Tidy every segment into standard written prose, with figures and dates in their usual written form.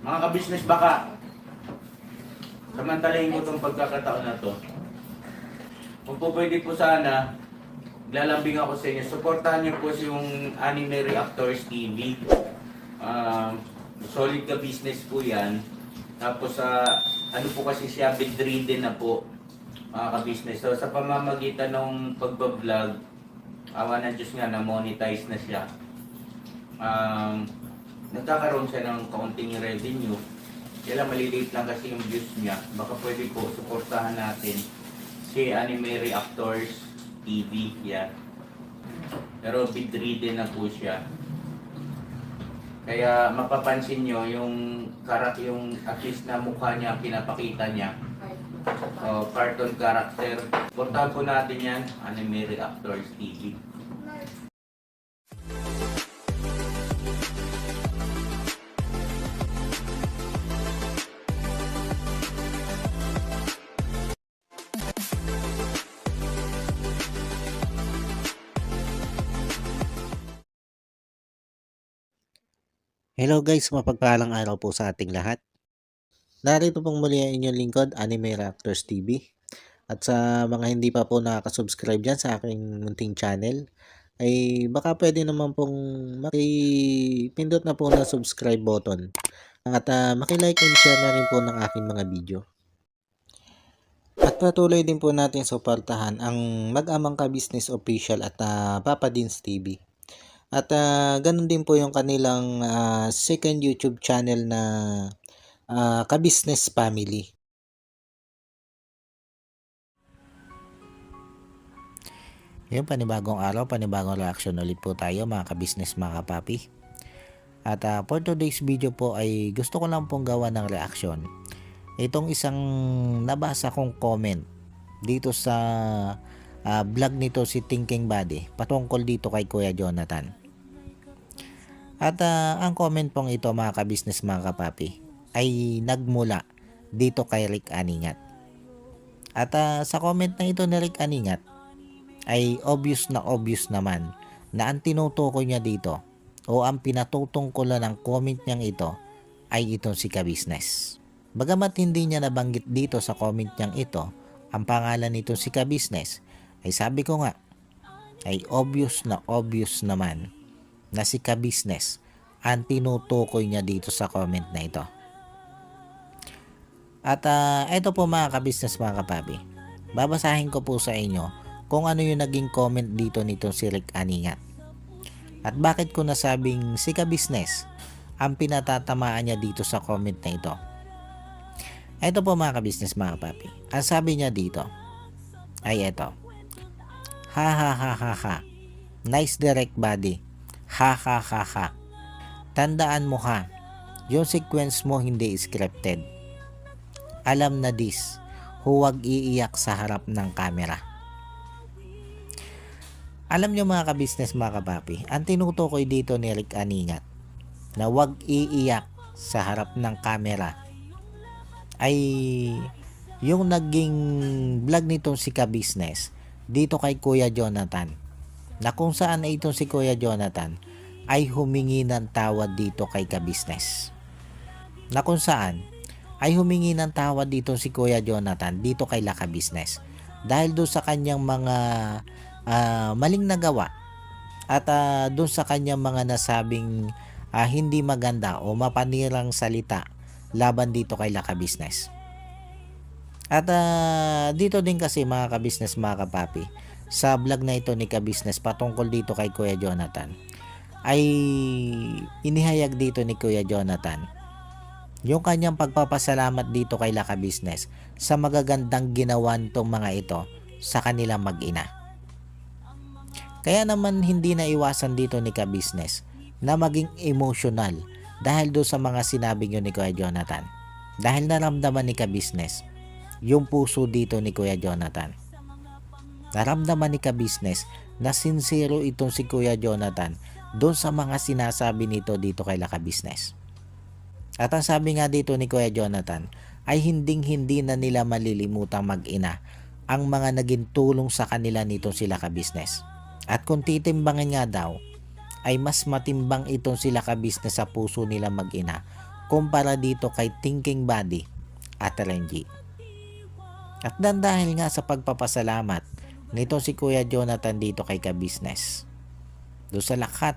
Mga ka-business baka, samantalahin ko itong pagkakataon na to. Kung po pwede po sana, lalambing ako sa inyo. Supportahan niyo po yung Anime Reactors TV. Solid ka business po yan. Tapos ano po kasi siya, bedridden na po mga ka-business. So sa pamamagitan ng pagbablog, awa ng Diyos nga na monetize na siya. Nagkakaroon siya ng kaunting revenue. Kaya maliliit lang kasi yung views niya. Baka pwede po suportahan natin si Anime Reactors TV. Yan. Pero bedridden na po siya. Kaya mapapansin nyo yung at least na mukha niya, pinapakita niya. Cartoon character. Portahan po natin yan, Anime Reactors TV. Hello guys, mapagpalang araw po sa ating lahat. Narito pong muli ang inyong lingkod, Anime Reactors TV. At sa mga hindi pa po nakaka-subscribe dyan sa aking munting channel, ay baka pwede naman pong makipindot na po na subscribe button. At makilike and share na rin po ng aking mga video. At patuloy din po natin suportahan ang Mag-amang Ka-Business Official at Papa Dins TV. At ganun din po yung kanilang second YouTube channel na Ka-Business Family. Yung panibagong araw, panibagong reaction ulit po tayo mga ka-business, mga kapapi. At for today's video po ay gusto ko lang pong gawa ng reaction. Itong isang nabasa kong comment dito sa vlog nito si Thinking Body patungkol dito kay Kuya Jonathan. At ang comment pong ito mga ka-business, mga kapapi, ay nagmula dito kay Rick Aningat. At sa comment na ito ni Rick Aningat ay obvious naman na ang tinutukoy niya dito o ang pinatutungkulan ng comment niyang ito ay itong si Ka-Business. Bagamat hindi niya nabanggit dito sa comment niyang ito ang pangalan nito si Ka-Business, ay sabi ko nga ay obvious naman na si Ka-Business ang tinutukoy niya dito sa comment na ito. At ito po mga ka-business, mga kapapi, babasahin ko po sa inyo kung ano yung naging comment dito nito si Rick Aningat. At bakit ko nasabing si Ka-Business ang pinatatamaan niya dito sa comment na ito. Ito po mga ka-business, mga kapapi, ang sabi niya dito ay ito: ha ha ha ha ha, nice direct body, ha ha ha ha. Tandaan mo ha, yung sequence mo hindi scripted. Alam na this, huwag iiyak sa harap ng camera. Alam nyo mga ka-business, mga kapapi, ang tinutukoy dito ni Rick Aningat na huwag iiyak sa harap ng camera ay yung naging vlog nitong si Ka-Business dito kay Kuya Jonathan, na kung saan ay itong si Kuya Jonathan ay humingi ng tawad dito kay Ka-Business. Na kung saan ay humingi ng tawad dito si Kuya Jonathan dito kay Ka-Business dahil doon sa kanyang mga maling nagawa at doon sa kanyang mga nasabing hindi maganda o mapanirang salita laban dito kay Ka-Business. At dito din kasi mga ka-business, mga kapapi, sa vlog na ito ni Ka-Business patungkol dito kay Kuya Jonathan ay inihayag dito ni Kuya Jonathan yung kanyang pagpapasalamat dito kay Ka-Business sa magagandang ginawa nitong mga ito sa kanilang mag-ina. Kaya naman hindi na iwasan dito ni Ka-Business na maging emotional dahil doon sa mga sinabi nyo ni Kuya Jonathan. Dahil naramdaman ni Ka-Business yung puso dito ni Kuya Jonathan. Naramdaman ni Ka-Business na sincero itong si Kuya Jonathan doon sa mga sinasabi nito dito kay Ka-Business. At ang sabi nga dito ni Kuya Jonathan ay hindi na nila malilimutang mag-ina ang mga naging tulong sa kanila nitong sila Ka-Business. At kung titimbangin nga daw, ay mas matimbang itong sila Ka-Business sa puso nila mag-ina kumpara dito kay Thinking Body at Renji. At dahil nga sa pagpapasalamat nito si Kuya Jonathan dito kay Ka-Business, doon sa lahat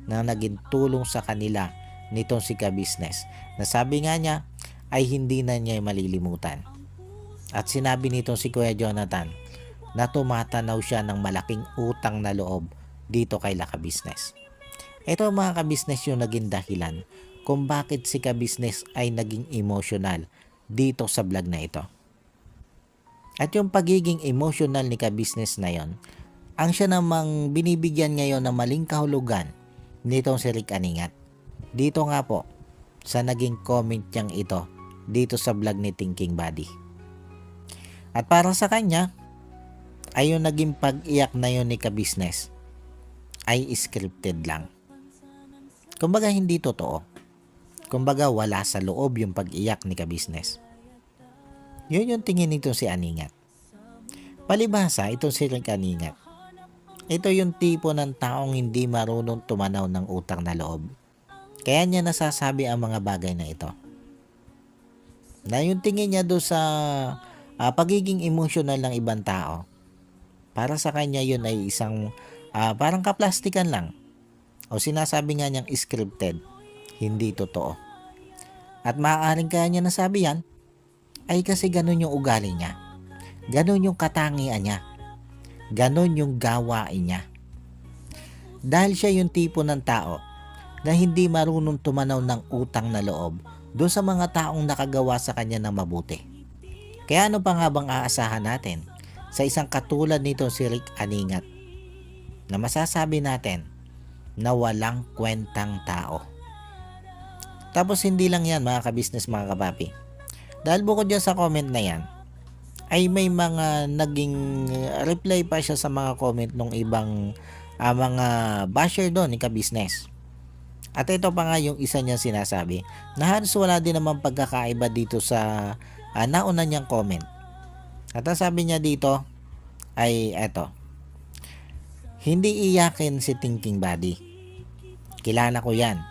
na naging tulong sa kanila nitong si Ka-Business, na sabi nga niya ay hindi na niya malilimutan. At sinabi nitong si Kuya Jonathan na tumatanaw siya ng malaking utang na loob dito kay Ka-Business. Ito mga Ka-Business yung naging dahilan kung bakit si Ka-Business ay naging emotional dito sa vlog na ito. At yung pagiging emotional ni Ka-Business na yon, ang siya namang binibigyan ngayon ng maling kahulugan nitong si Rick Aningat. Dito nga po sa naging comment niyang ito dito sa vlog ni Thinking Body. At para sa kanya ay yung naging pag-iyak na yun ni Ka-Business ay scripted lang. Kumbaga hindi totoo. Kumbaga wala sa loob yung pag-iyak ni Ka-Business. Yun yung tingin nito si Aningat. Palibhasa, itong si Rick Aningat, ito yung tipo ng taong hindi marunong tumanaw ng utang na loob. Kaya niya nasasabi ang mga bagay na ito. Na yung tingin niya doon sa pagiging emotional ng ibang tao, para sa kanya yun ay isang parang kaplastikan lang. O sinasabi nga niyang scripted, hindi totoo. At maaaring kaya niya nasabi yan, ay kasi ganun yung ugali niya. Ganun yung katangian niya. Ganon yung gawain niya. Dahil siya yung tipo ng tao na hindi marunong tumanaw ng utang na loob doon sa mga taong nakagawa sa kanya ng mabuti. Kaya ano pa nga bang aasahan natin sa isang katulad nito si Rick Aningat na masasabi natin na walang kwentang tao. Tapos hindi lang yan mga Ka-Business, mga kapapi. Dahil bukod dyan sa comment na yan, ay may mga naging reply pa siya sa mga comment ng ibang mga basher doon ni Ka-Business. At ito pa nga yung isa niyang sinasabi na halos wala din naman pagkakaiba dito sa nauna niyang comment. At ang sabi niya dito ay eto: hindi iyakin si Thinking Body. Kilala ko yan.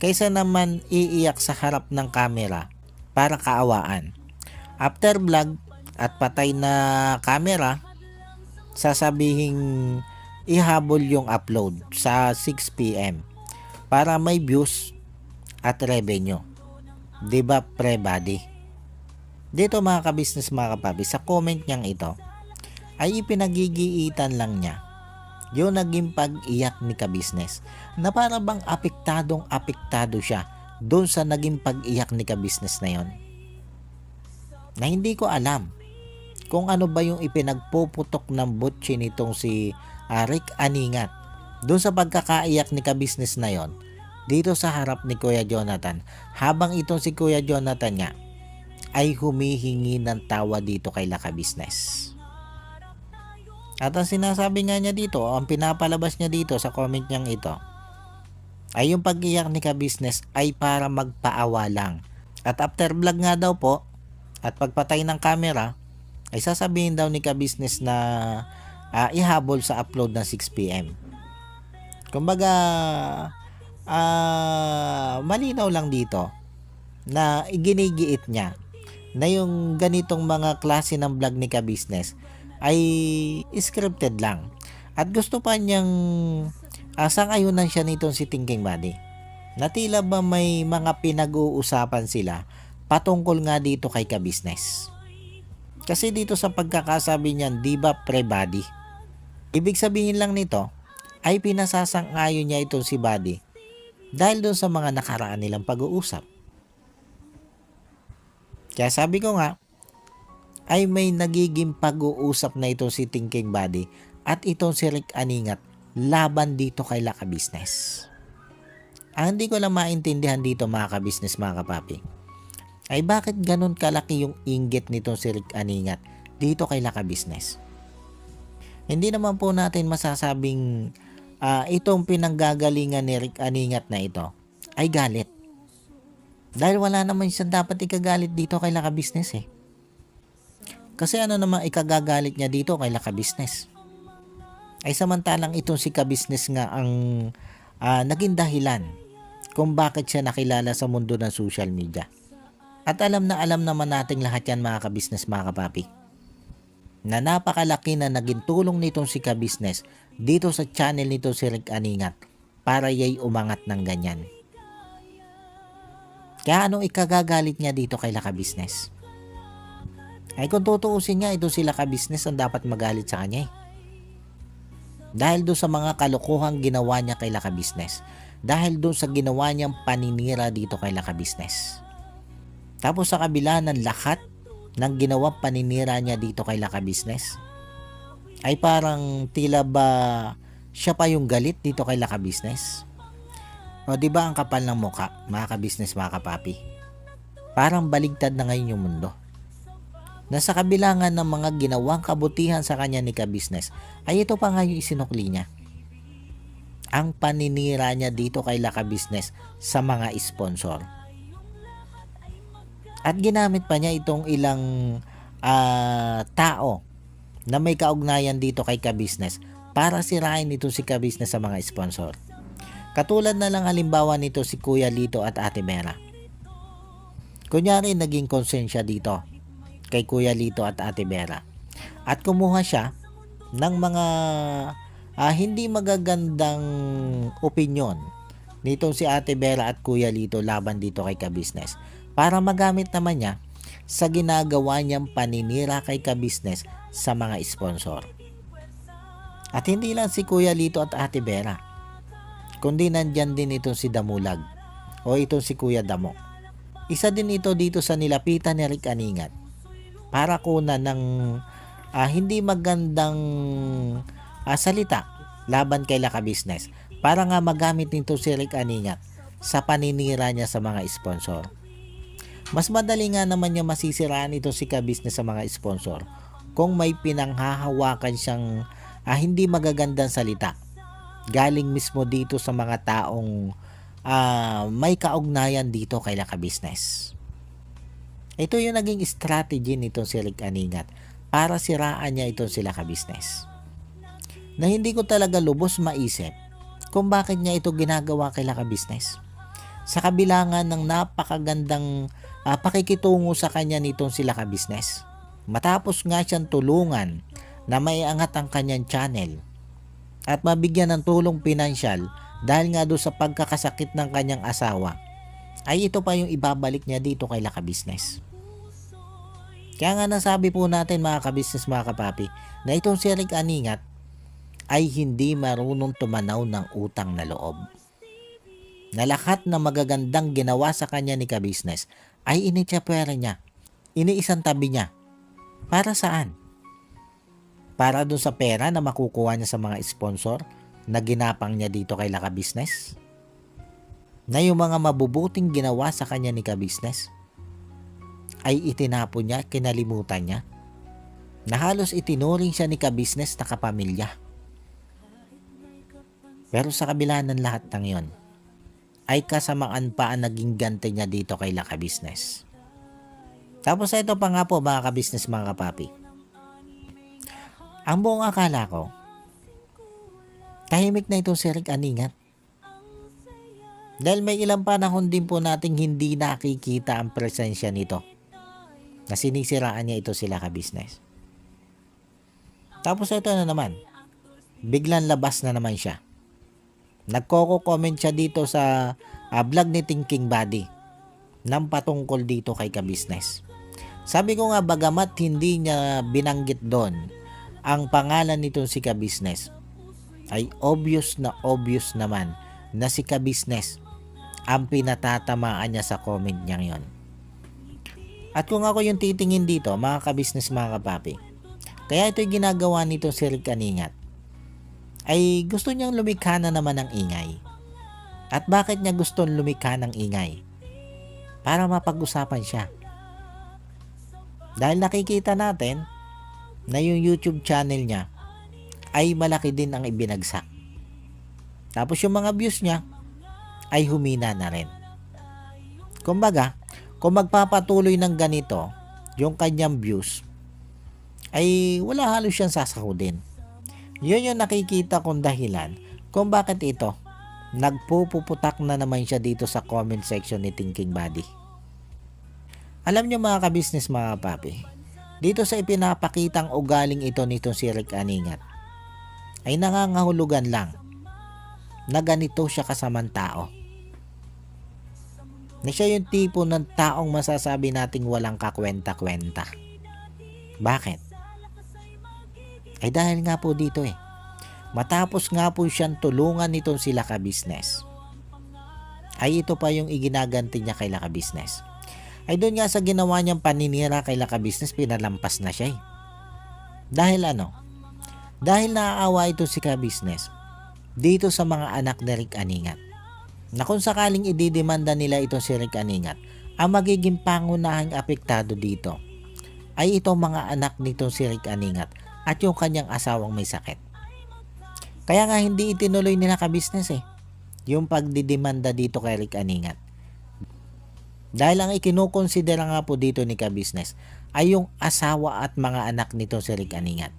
Kaysa naman iiyak sa harap ng camera para kaawaan. After vlog at patay na camera, sasabihing ihabol yung upload sa 6 PM para may views at revenue. Diba pre-body? Dito mga Ka-Business, mga kapapi, sa comment niyang ito ay ipinagigiitan lang niya yung naging pag-iyak ni Ka-Business na para bang apektado siya doon sa naging pag-iyak ni Ka-Business na yon. Na hindi ko alam kung ano ba yung ipinagpuputok ng butchi nitong si Rick Aningat doon sa pagkakaiyak ni Ka-Business na yon dito sa harap ni Kuya Jonathan, habang itong si Kuya Jonathan nga ay humihingi ng tawa dito kay Ka-Business. At ang sinasabi nga niya dito, ang pinapalabas niya dito sa comment niyang ito, ay yung pag-iyak ni Ka-Business ay para magpaawa lang. At after vlog nga daw po, at pagpatay ng camera, ay sasabihin daw ni Ka-Business na ihabol sa upload ng 6 PM. Kumbaga, malinaw lang dito na iginigiit niya na yung ganitong mga klase ng vlog ni Ka-Business ay scripted lang. At gusto pa niyang sang-ayunan siya nitong si Thinking Body. Na tila ba may mga pinag-uusapan sila patungkol nga dito kay Ka-Business. Kasi dito sa pagkakasabi niyan, di ba pre-body? Ibig sabihin lang nito ay pinasasang-ayon niya itong si Body dahil doon sa mga nakaraan nilang pag-uusap. Kaya sabi ko nga, ay may nagiging pag-uusap na itong si Thinking Body at itong si Rick Aningat laban dito kay Ka-Business. Ang hindi ko lang maintindihan dito mga Ka-Business, mga kapapi, ay bakit ganun kalaki yung inggit nitong si Rick Aningat dito kay Ka-Business. Hindi naman po natin masasabing itong pinanggagalingan ni Rick Aningat na ito ay galit. Dahil wala naman siya dapat ikagalit dito kay Ka-Business eh. Kasi ano naman ikagagalit niya dito kay Ka-Business? Ay samantalang itong si Ka-Business nga ang naging dahilan kung bakit siya nakilala sa mundo ng social media. At alam na alam naman nating lahat yan mga kabisnes mga kapapi, na napakalaki na naging tulong nitong si kabisnes dito sa channel nito si Rick Aningat para yay umangat ng ganyan. Kaya anong ikagagalit niya dito kay Laka Business? Ay kung tutuusin niya, ito sila ka-business ang dapat magalit sa kanya eh. Dahil doon sa mga kalokohang ginawa niya kay Laka Business. Dahil doon sa ginawa niyang paninira dito kay Laka Business. Tapos sa kabila ng lahat ng ginawang paninira niya dito kay Laka Business, ay parang tila ba siya pa yung galit dito kay Laka Business? O diba ang kapal ng muka, mga ka-business, mga kapapi? Parang baligtad na ngayon yung mundo. Na sa kabilangan ng mga ginawang kabutihan sa kanya ni ka-business, ay ito pa nga yung isinukli niya. Ang paninira niya dito kay Laka Business sa mga sponsor. At ginamit pa niya itong ilang tao na may kaugnayan dito kay ka-business para sirain ito si ka-business sa mga sponsor. Katulad na lang halimbawa nito si Kuya Lito at Ate Mera. Kunyari naging konsensya dito kay Kuya Lito at Ate Mera. At kumuha siya ng mga hindi magagandang opinyon nitong si Ate Mera at Kuya Lito laban dito kay ka-business para magamit naman niya sa ginagawa niyang paninira kay ka-business sa mga sponsor. At hindi lang si Kuya Lito at Ate Mera, kundi nandyan din itong si Damulag o itong si Kuya Damo. Isa din ito dito sa nilapitan ni Rick Aningat para kunan ng hindi magandang salita laban kay Laka Business para nga magamit nito si Rick Aningat sa paninira niya sa mga sponsor. Mas madali nga naman niya masisiraan ito si ka-business sa mga sponsor kung may pinanghahawakan siyang hindi magagandang salita galing mismo dito sa mga taong may kaugnayan dito kay Laka Business. Ito yung naging strategy nitong si Rick Aningat para siraan niya itong si Laka Business. Na hindi ko talaga lubos maisip kung bakit niya ito ginagawa kay Laka Business. Sa kabilangan ng napakagandang pakikitungo sa kanya nitong si Laka Business. Matapos nga siyang tulungan na maiangat ang kanyang channel at mabigyan ng tulong pinansyal dahil nga doon sa pagkakasakit ng kanyang asawa, ay ito pa yung ibabalik niya dito kay Laka Business. Kaya nga nasabi po natin mga ka-business, mga kapapi, na itong si Rick Aningat ay hindi marunong tumanaw ng utang na loob. Na lahat na magagandang ginawa sa kanya ni ka-business ay initsapwera niya, iniisang tabi niya. Para saan? Para dun sa pera na makukuha niya sa mga sponsor na ginapang niya dito kay Laka Business? Na yung mga mabubuting ginawa sa kanya ni ka-business ay itinapon niya, kinalimutan niya? Na halos itinuring siya ni ka-business na kapamilya. Pero sa kabila ng lahat ng yon, ay kasamaan pa ang naging ganti niya dito kay Laka Business. Tapos ito pa nga po mga ka-business, mga kapapi. Ang buong akala ko, tahimik na itong si Rick Aningat. Dahil may ilang panahon din po nating hindi nakikita ang presensya nito. Na sinisiraan niya ito si Laka Business. Tapos ito na naman, biglang labas na naman siya. Nagkoko-comment siya dito sa vlog ni Thinking Buddy ng patungkol dito kay ka-business. Sabi ko nga, bagamat hindi niya binanggit doon ang pangalan nitong si ka-business, ay obvious naman na si ka-business ang pinatatamaan niya sa comment niya yon. At kung ako yung titingin dito, mga ka-business, mga kapapi, kaya ito'y ginagawa nitong si Rick Aningat, ay gusto niyang lumikha na naman ng ingay. At bakit niya gustong lumikha ng ingay? Para mapag-usapan siya. Dahil nakikita natin na yung YouTube channel niya ay malaki din ang ibinagsak. Tapos yung mga views niya ay humina na rin. Kumbaga, kung magpapatuloy ng ganito yung kanyang views, ay wala halos siyang sasahudin. Yun yung nakikita kong dahilan kung bakit ito nagpupuputak na naman siya dito sa comment section ni Thinking Buddy. Alam nyo mga kabisnes mga papi, dito sa ipinapakitang ugaling ito nitong si Rick Aningat, ay nangangahulugan lang na ganito siya kasamang tao. Na siya yung tipo ng taong masasabi nating walang kakwenta-kwenta. Bakit? Ay dahil nga po dito matapos nga po siyang tulungan nitong si Laka Business, ay ito pa yung iginaganti niya kay Laka Business. Ay doon nga sa ginawa niyang paninira kay Laka Business, pinalampas na siya Dahil ano? Dahil naaawa ito si Laka Business dito sa mga anak ni Rick Aningat, na kung sakaling ididemanda nila itong si Rick Aningat, ang magiging pangunahing apektado dito ay itong mga anak nitong si Rick Aningat at yung kanyang asawang may sakit. Kaya nga hindi itinuloy nila ka-business yung pagdidemanda dito kay Rick Aningat. Dahil ang ikinukonsidera nga po dito ni ka-business ay yung asawa at mga anak nitong si Rick Aningat.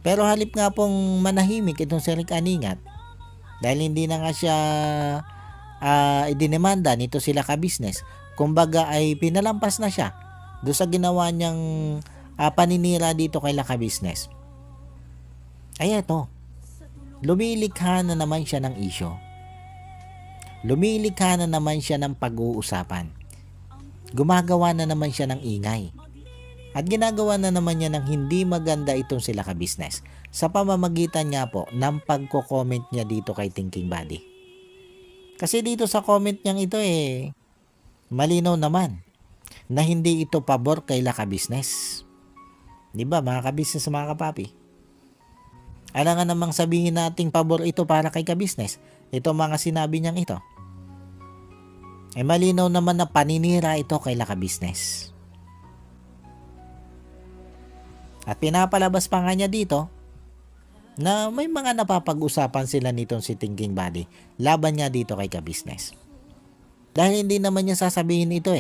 Pero halip nga pong manahimik itong si Rick Aningat, dahil hindi na nga siya idinemanda nito sila ka-business, kumbaga ay pinalampas na siya doon sa ginawa niyang paninira dito kay Laka Business. Ay eto, lumilikha na naman siya ng isyo. Lumilikha na naman siya ng pag-uusapan. Gumagawa na naman siya ng ingay. At ginagawa na naman niya ng hindi maganda itong si Laka Business sa pamamagitan nga po ng pagko-comment niya dito kay Thinking Buddy. Kasi dito sa comment niyang ito malinaw naman na hindi ito pabor kay Laka Business. Diba mga ka-business, mga kapapi? Alam nga namang sabihin nating pabor ito para kay ka-business, ito mga sinabi niyang ito, malinaw naman na paninira ito kay Laka Business. At pinapalabas pa nga niya dito na may mga napapag-usapan sila nitong si Thinking Buddy laban niya dito kay ka-business. Dahil hindi naman niya sasabihin ito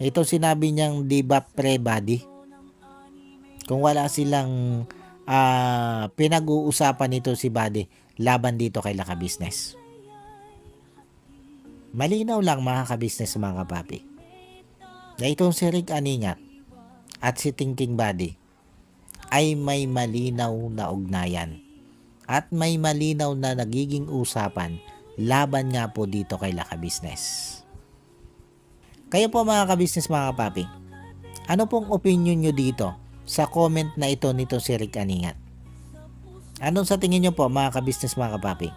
Ito sinabi niyang di ba pre-buddy? Kung wala silang pinag-uusapan nito si Buddy laban dito kay Laka Business. Malinaw lang mga ka-business, mga kapapi, na itong si Rick Aningat at si Thinking Buddy ay may malinaw na ugnayan at may malinaw na nagiging usapan laban nga po dito kay Laka Business. Kayo po mga ka-business, mga kapapi, ano pong opinion nyo dito sa comment na ito nito si Rick Aningat? Anong sa tingin nyo po mga ka-business, mga kapapi?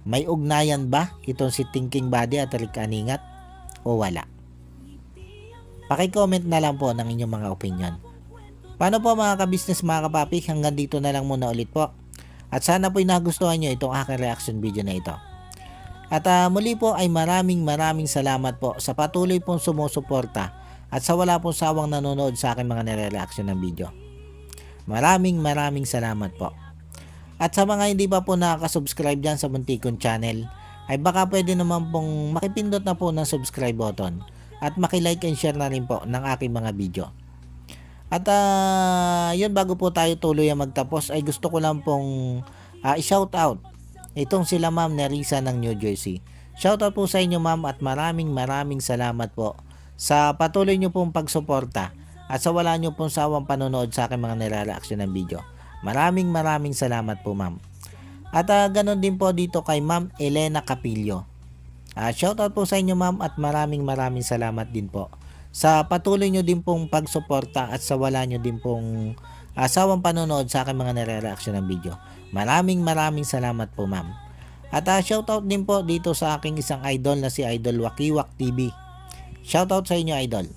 May ugnayan ba itong si Thinking Buddy at Rick Aningat o wala? Paki-comment na lang po ng inyong mga opinion. Paano po mga ka-business, mga kapapi? Hanggang dito na lang muna ulit po. At sana po nagustuhan nyo itong aking reaction video na ito. At muli po ay maraming salamat po sa patuloy pong sumusuporta at sa wala pong sawang nanonood sa aking mga nire-reaction ng video. Maraming salamat po. At sa mga hindi pa po nakaka-subscribe dyan sa Muntikon Channel, ay baka pwede naman pong makipindot na po ng subscribe button at makilike and share na rin po ng aking mga video. At yun, bago po tayo tuloy ang magtapos, ay gusto ko lang pong i-shout out itong sila Ma'am Nerissa ng New Jersey. Shout out po sa inyo ma'am at maraming salamat po sa patuloy nyo pong pagsuporta at sa wala nyo pong sawang panonood sa aking mga nire-reaction ng video. Maraming salamat po ma'am. At ganon din po dito kay Ma'am Elena Capillo. Shout out po sa inyo ma'am at maraming salamat din po sa patuloy nyo din pong pagsuporta at sa wala nyo din pong sawang panonood sa aking mga nire-reaction ng video. Maraming salamat po ma'am. At shoutout din po dito sa aking isang idol na si Idol Wakiwak TV. Shoutout sa inyo idol.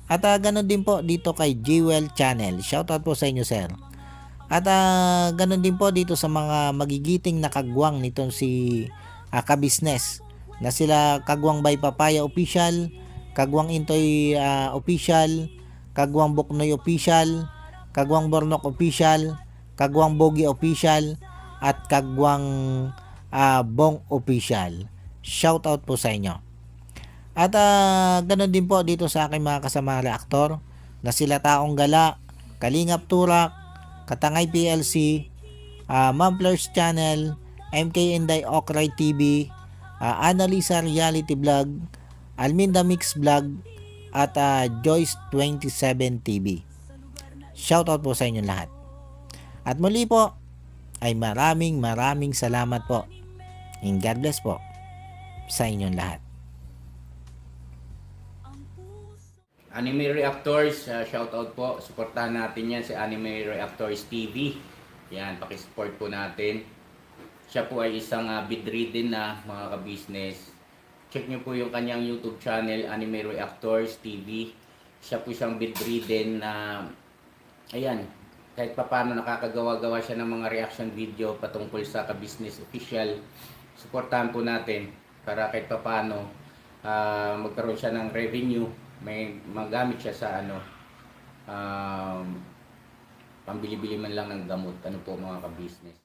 At ganon din po dito kay Jewel Channel. Shoutout po sa inyo sir. At ganon din po dito sa mga magigiting na kagwang nitong si ka-business na sila Kagwang by Papaya Official, Kagwang Intoy Official, Kagwang Buknoy Official, Kagwang Bornok Official, Kagwang Bogi Official, at Kagwang Bong Official. Shout out po sa inyo. At ganoon din po dito sa aking mga kasama reaktor na sila Taong Gala, Kalingap Turak, Katangay PLC, Ma'am Fleurs Channel, MK Inday Okray TV, Annalisa Reality Vlog, Alminda Mix Vlog, at Joyce 27 TV. Shoutout po sa inyong lahat. At muli po ay maraming salamat po. And God bless po sa inyong lahat. Anime Reactors, shoutout po. Suportahan natin yan si Anime Reactors TV. Yan, pakisupport po natin. Siya po ay isang bedridden na mga ka-business. Check nyo po yung kanyang YouTube channel, Anime Reactors TV. Siya po isang bedridden na, ayan, kahit papaano nakakagawa-gawa siya ng mga reaction video patungkol sa ka-business official. Suportahan po natin para kahit papaano magkaroon siya ng revenue. May magamit siya sa pambili-bili man lang ng gamot. Ano po mga ka-business.